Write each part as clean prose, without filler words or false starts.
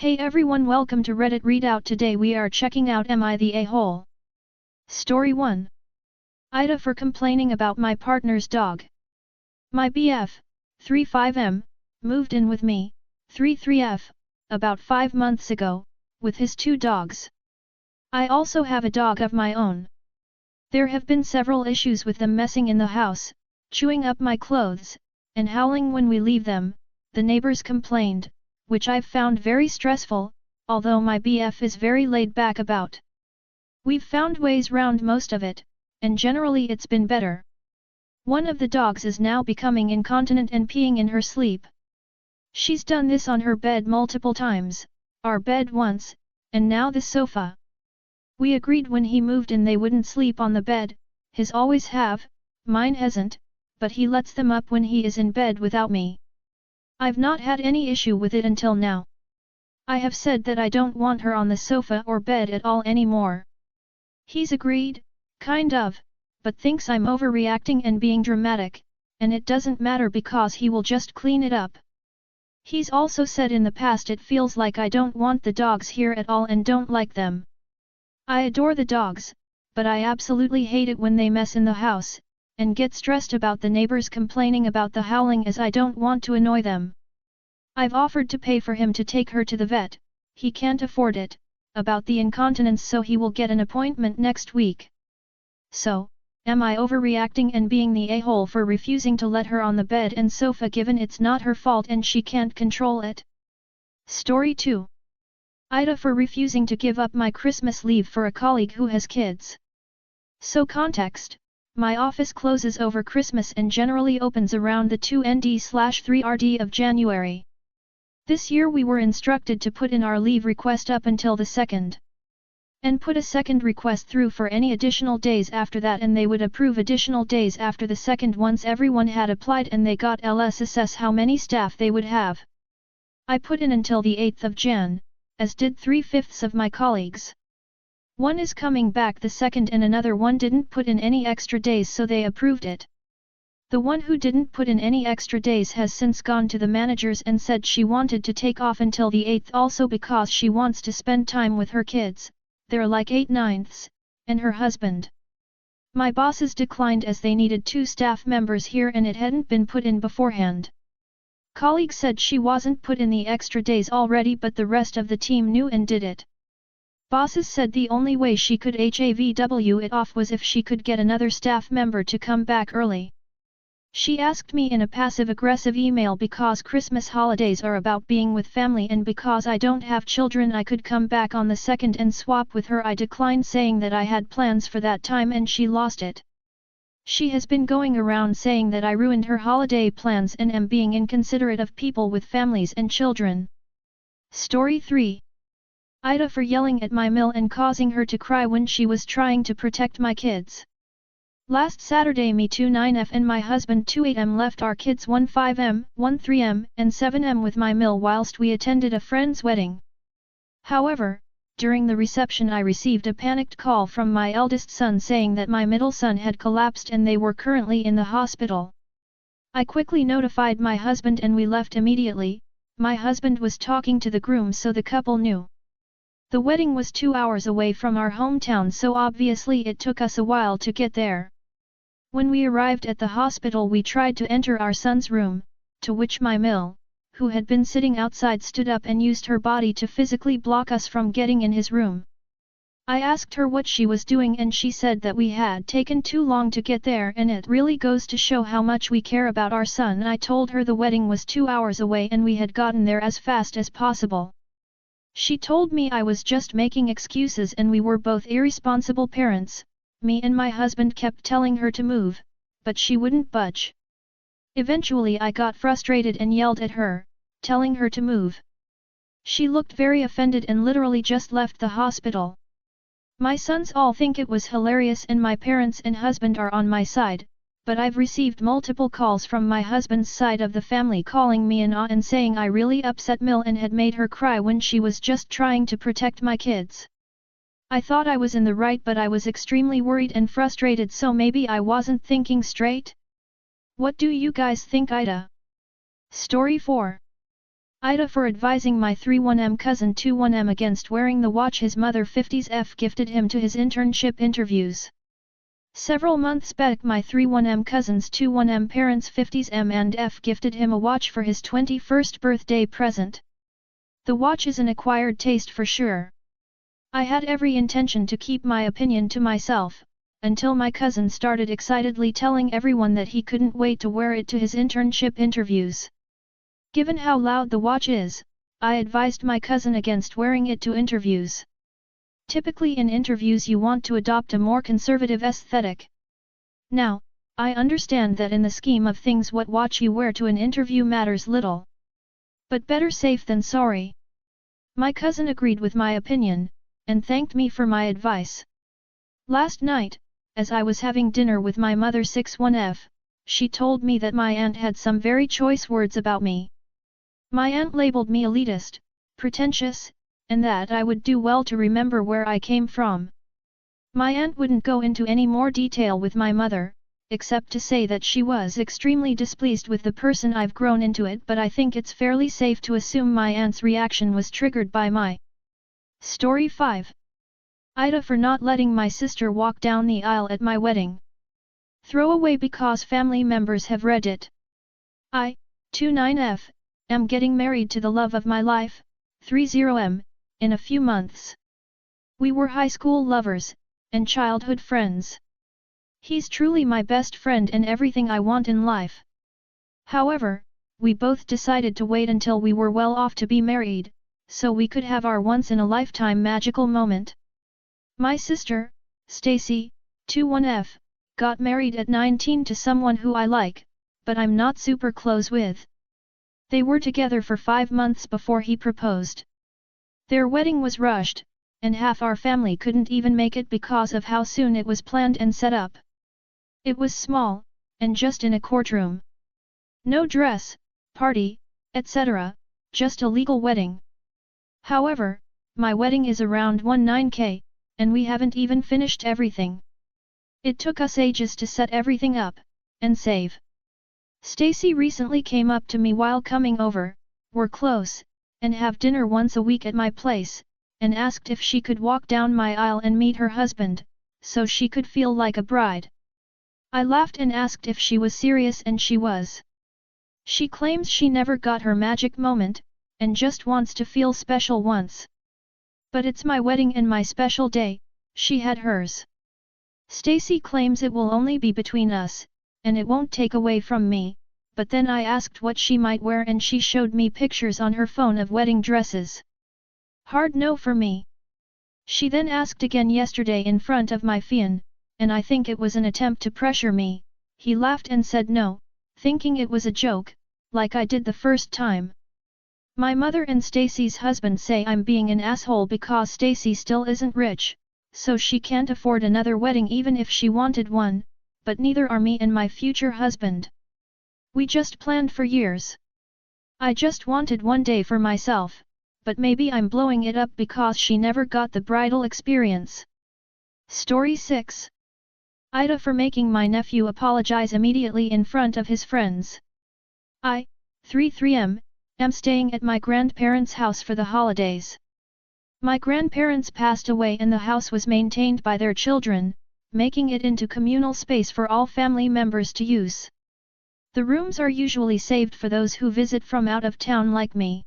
Hey everyone, welcome to Reddit Readout. Today we are checking out Am I the A-hole? Story 1. AITA for complaining about my partner's dog. My BF, 35M, moved in with me, 33F, about 5 months ago, with his 2 dogs. I also have a dog of my own. There have been several issues with them messing in the house, chewing up my clothes, and howling when we leave them, the neighbors complained, which I've found very stressful, although my BF is very laid back about. We've found ways round most of it, and generally it's been better. One of the dogs is now becoming incontinent and peeing in her sleep. She's done this on her bed multiple times, our bed once, and now this sofa. We agreed when he moved in they wouldn't sleep on the bed, his always have, mine hasn't, but he lets them up when he is in bed without me. I've not had any issue with it until now. I have said that I don't want her on the sofa or bed at all anymore. He's agreed, kind of, but thinks I'm overreacting and being dramatic, and it doesn't matter because he will just clean it up. He's also said in the past it feels like I don't want the dogs here at all and don't like them. I adore the dogs, but I absolutely hate it when they mess in the house, and get stressed about the neighbors complaining about the howling as I don't want to annoy them. I've offered to pay for him to take her to the vet, he can't afford it, about the incontinence, so he will get an appointment next week. So, am I overreacting and being the a-hole for refusing to let her on the bed and sofa given it's not her fault and she can't control it? Story 2. AITA for refusing to give up my Christmas leave for a colleague who has kids. So context. My office closes over Christmas and generally opens around the 2nd/3rd of January. This year we were instructed to put in our leave request up until the 2nd. And put a second request through for any additional days after that, and they would approve additional days after the 2nd once everyone had applied and they got LS assess how many staff they would have. I put in until the 8th of Jan, as did 3/5 of my colleagues. One is coming back the 2nd and another one didn't put in any extra days, so they approved it. The one who didn't put in any extra days has since gone to the managers and said she wanted to take off until the 8th also because she wants to spend time with her kids, they're like 8/9, and her husband. My bosses declined as they needed 2 staff members here and it hadn't been put in beforehand. Colleague said she wasn't put in the extra days already, but the rest of the team knew and did it. Bosses said the only way she could HAVW it off was if she could get another staff member to come back early. She asked me in a passive-aggressive email because Christmas holidays are about being with family and because I don't have children I could come back on the 2nd and swap with her. I declined, saying that I had plans for that time and she lost it. She has been going around saying that I ruined her holiday plans and am being inconsiderate of people with families and children. Story 3. AITA for yelling at my mill and causing her to cry when she was trying to protect my kids. Last Saturday me 29F and my husband 28M left our kids 15M, 13M, and 7M with my mill whilst we attended a friend's wedding. However, during the reception I received a panicked call from my eldest son saying that my middle son had collapsed and they were currently in the hospital. I quickly notified my husband and we left immediately. My husband was talking to the groom so the couple knew. The wedding was 2 hours away from our hometown, so obviously it took us a while to get there. When we arrived at the hospital we tried to enter our son's room, to which my mill, who had been sitting outside, stood up and used her body to physically block us from getting in his room. I asked her what she was doing and she said that we had taken too long to get there, and it really goes to show how much we care about our son. I told her the wedding was 2 hours away and we had gotten there as fast as possible. She told me I was just making excuses and we were both irresponsible parents. Me and my husband kept telling her to move, but she wouldn't budge. Eventually I got frustrated and yelled at her, telling her to move. She looked very offended and literally just left the hospital. My sons all think it was hilarious and my parents and husband are on my side, but I've received multiple calls from my husband's side of the family calling me an and saying I really upset Mill and had made her cry when she was just trying to protect my kids. I thought I was in the right, but I was extremely worried and frustrated, so maybe I wasn't thinking straight? What do you guys think, AITA? Story 4. AITA for advising my 31M cousin 21M against wearing the watch his mother 50s gifted him to his internship interviews. Several months back my 31M cousin's 21M parents 50s and F gifted him a watch for his 21st birthday present. The watch is an acquired taste for sure. I had every intention to keep my opinion to myself, until my cousin started excitedly telling everyone that he couldn't wait to wear it to his internship interviews. Given how loud the watch is, I advised my cousin against wearing it to interviews. Typically in interviews you want to adopt a more conservative aesthetic. Now, I understand that in the scheme of things what watch you wear to an interview matters little. But better safe than sorry. My cousin agreed with my opinion, and thanked me for my advice. Last night, as I was having dinner with my mother 61F, she told me that my aunt had some very choice words about me. My aunt labeled me elitist, pretentious, and that I would do well to remember where I came from. My aunt wouldn't go into any more detail with my mother, except to say that she was extremely displeased with the person I've grown into it, but I think it's fairly safe to assume my aunt's reaction was triggered by my Story 5. AITA for not letting my sister walk down the aisle at my wedding. Throw away because family members have read it. I, 29F, am getting married to the love of my life, 30M, in a few months. We were high school lovers, and childhood friends. He's truly my best friend and everything I want in life. However, we both decided to wait until we were well off to be married, so we could have our once-in-a-lifetime magical moment. My sister, Stacy, 21F, got married at 19 to someone who I like, but I'm not super close with. They were together for 5 months before he proposed. Their wedding was rushed, and half our family couldn't even make it because of how soon it was planned and set up. It was small, and just in a courtroom. No dress, party, etc., just a legal wedding. However, my wedding is around 19K, and we haven't even finished everything. It took us ages to set everything up, and save. Stacy recently came up to me while coming over, we're close, and have dinner once a week at my place, and asked if she could walk down my aisle and meet her husband, so she could feel like a bride. I laughed and asked if she was serious, and she was. She claims she never got her magic moment, and just wants to feel special once. But it's my wedding and my special day, she had hers. Stacy claims it will only be between us, and it won't take away from me, but then I asked what she might wear and she showed me pictures on her phone of wedding dresses. Hard no for me. She then asked again yesterday in front of my fiancé, and I think it was an attempt to pressure me. He laughed and said no, thinking it was a joke, like I did the first time. My mother and Stacy's husband say I'm being an asshole because Stacy still isn't rich, so she can't afford another wedding even if she wanted one, but neither are me and my future husband. We just planned for years. I just wanted one day for myself, but maybe I'm blowing it up because she never got the bridal experience. Story 6. AITA for making my nephew apologize immediately in front of his friends. I, 33M, am staying at my grandparents' house for the holidays. My grandparents passed away and the house was maintained by their children, making it into communal space for all family members to use. The rooms are usually saved for those who visit from out of town like me.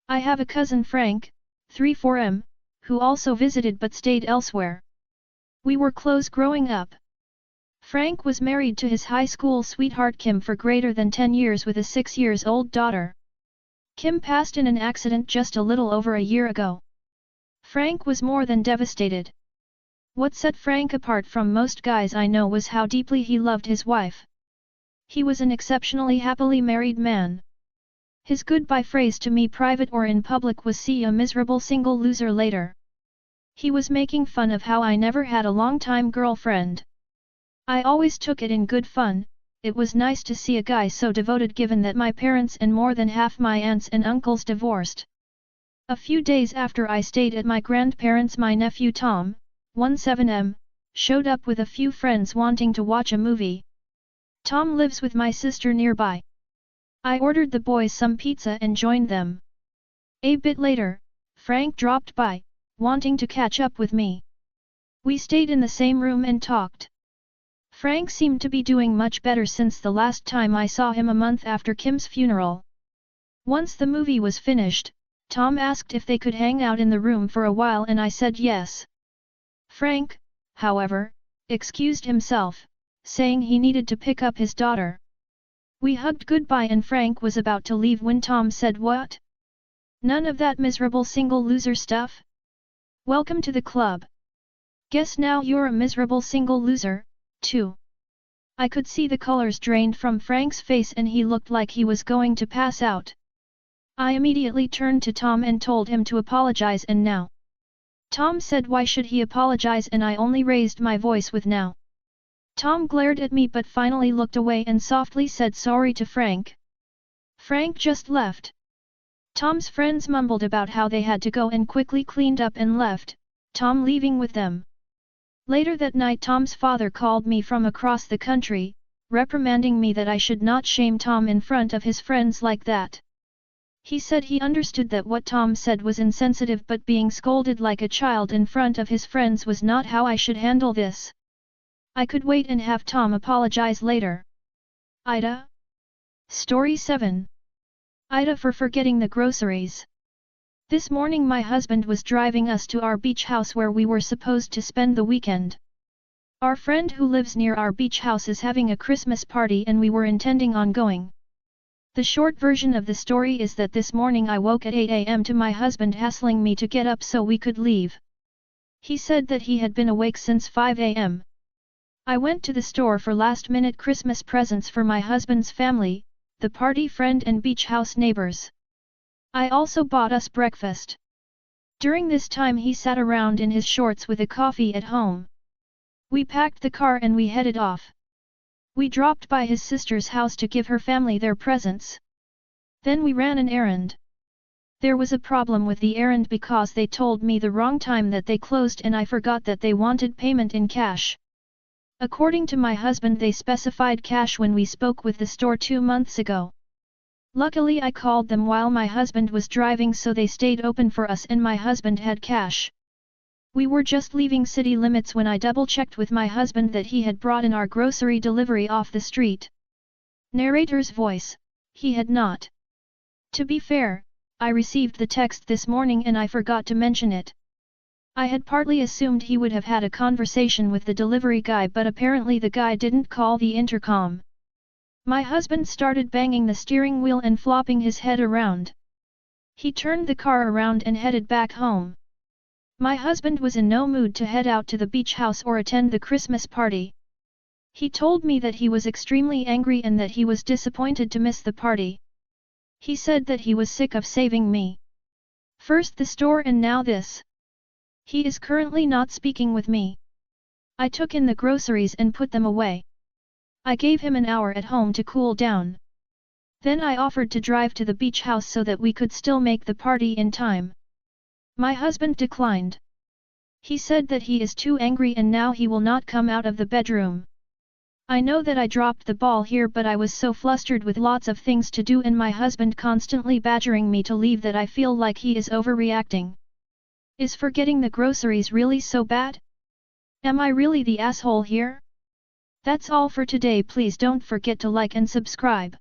I have a cousin Frank, 34M, who also visited but stayed elsewhere. We were close growing up. Frank was married to his high school sweetheart Kim for greater than 10 years with a 6-year-old daughter. Kim passed in an accident just a little over a year ago. Frank was more than devastated. What set Frank apart from most guys I know was how deeply he loved his wife. He was an exceptionally happily married man. His goodbye phrase to me private or in public was "see a miserable single loser later." He was making fun of how I never had a long-time girlfriend. I always took it in good fun. It was nice to see a guy so devoted given that my parents and more than half my aunts and uncles divorced. A few days after I stayed at my grandparents', my nephew Tom, 17M, showed up with a few friends wanting to watch a movie. Tom lives with my sister nearby. I ordered the boys some pizza and joined them. A bit later, Frank dropped by, wanting to catch up with me. We stayed in the same room and talked. Frank seemed to be doing much better since the last time I saw him a month after Kim's funeral. Once the movie was finished, Tom asked if they could hang out in the room for a while and I said yes. Frank, however, excused himself, saying he needed to pick up his daughter. We hugged goodbye and Frank was about to leave when Tom said, "What? None of that miserable single loser stuff? Welcome to the club. Guess now you're a miserable single loser, too." I could see the colors drained from Frank's face and he looked like he was going to pass out. I immediately turned to Tom and told him to apologize and now. Tom said why should he apologize and I only raised my voice with now. Tom glared at me but finally looked away and softly said sorry to Frank. Frank just left. Tom's friends mumbled about how they had to go and quickly cleaned up and left, Tom leaving with them. Later that night Tom's father called me from across the country, reprimanding me that I should not shame Tom in front of his friends like that. He said he understood that what Tom said was insensitive but being scolded like a child in front of his friends was not how I should handle this. I could wait and have Tom apologize later. AITA? Story 7. AITA for forgetting the groceries. This morning my husband was driving us to our beach house where we were supposed to spend the weekend. Our friend who lives near our beach house is having a Christmas party and we were intending on going. The short version of the story is that this morning I woke at 8 a.m. to my husband hassling me to get up so we could leave. He said that he had been awake since 5 a.m. I went to the store for last-minute Christmas presents for my husband's family, the party friend and beach house neighbors. I also bought us breakfast. During this time he sat around in his shorts with a coffee at home. We packed the car and we headed off. We dropped by his sister's house to give her family their presents. Then we ran an errand. There was a problem with the errand because they told me the wrong time that they closed and I forgot that they wanted payment in cash. According to my husband they specified cash when we spoke with the store 2 months ago. Luckily I called them while my husband was driving so they stayed open for us and my husband had cash. We were just leaving city limits when I double-checked with my husband that he had brought in our grocery delivery off the street. Narrator's voice, he had not. To be fair, I received the text this morning and I forgot to mention it. I had partly assumed he would have had a conversation with the delivery guy but apparently the guy didn't call the intercom. My husband started banging the steering wheel and flopping his head around. He turned the car around and headed back home. My husband was in no mood to head out to the beach house or attend the Christmas party. He told me that he was extremely angry and that he was disappointed to miss the party. He said that he was sick of saving me. First the store and now this. He is currently not speaking with me. I took in the groceries and put them away. I gave him an hour at home to cool down. Then I offered to drive to the beach house so that we could still make the party in time. My husband declined. He said that he is too angry and now he will not come out of the bedroom. I know that I dropped the ball here but I was so flustered with lots of things to do and my husband constantly badgering me to leave that I feel like he is overreacting. Is forgetting the groceries really so bad? Am I really the asshole here? That's all for today. Please don't forget to like and subscribe.